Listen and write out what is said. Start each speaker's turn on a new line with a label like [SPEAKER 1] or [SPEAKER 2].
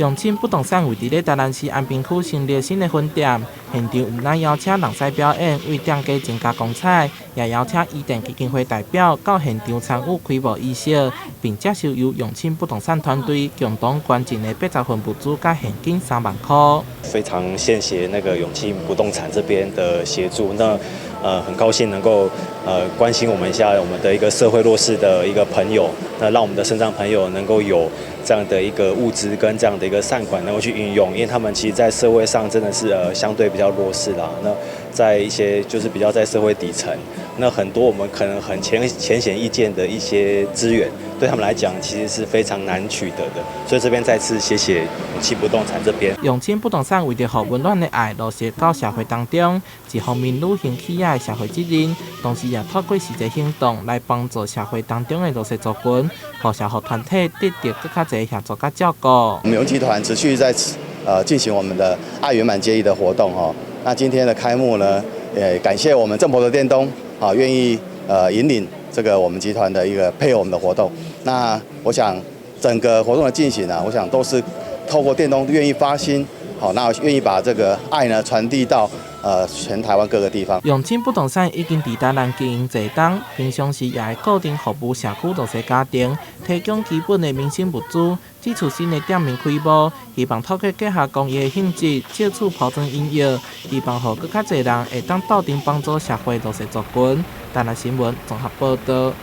[SPEAKER 1] 永庆不动产为伫咧台南市安平区成立新的分店，现场唔但邀请人才表演为店家增加光彩，也邀请伊甸基金会代表到现场参与开幕仪式，并接受由永庆不动产团队共同捐赠的80份物资加现金3万块。
[SPEAKER 2] 非常谢谢那个永庆不动产这边的协助，那很高兴能够关心我们一下我们的一个社会弱势的一个朋友，那让我们的身障朋友能够有这样的一个物资跟这样的一个善款能够去运用，因为他们其实在社会上真的是相对比较弱势啦。那在一些就是比较在社会底层，那很多我们可能很浅显易见的一些资源，对他们来讲其实是非常难取得的。所以这边再次谢谢永庆不动产这边。
[SPEAKER 1] 永庆不动产为着让温暖的爱落实到社会当中，一方面履行企业的社会责任，同时也透过实际行动来帮助社会当中的弱势族群，和社会团体得到更加侪协助甲照顾。
[SPEAKER 3] 我们永集团持续在进行我们的爱圆满接力的活动哈。那今天的开幕呢，也感谢我们正婆的电东啊，愿意引领这个我们集团的一个配合我们的活动。那我想整个活动的进行啊，我想都是透过电东愿意发心，好，那愿意把这个爱呢传递到全台湾各个地方。
[SPEAKER 1] 永庆不动产已经伫台南经营侪冬，平常时也会固定服务社区弱势家庭，提供基本的民生物资。这次新的店面开幕，希望透过结合公益的性质，借此抛砖引玉，希望让更加侪人会当到场帮助社会弱势族群。台南新闻综合报道。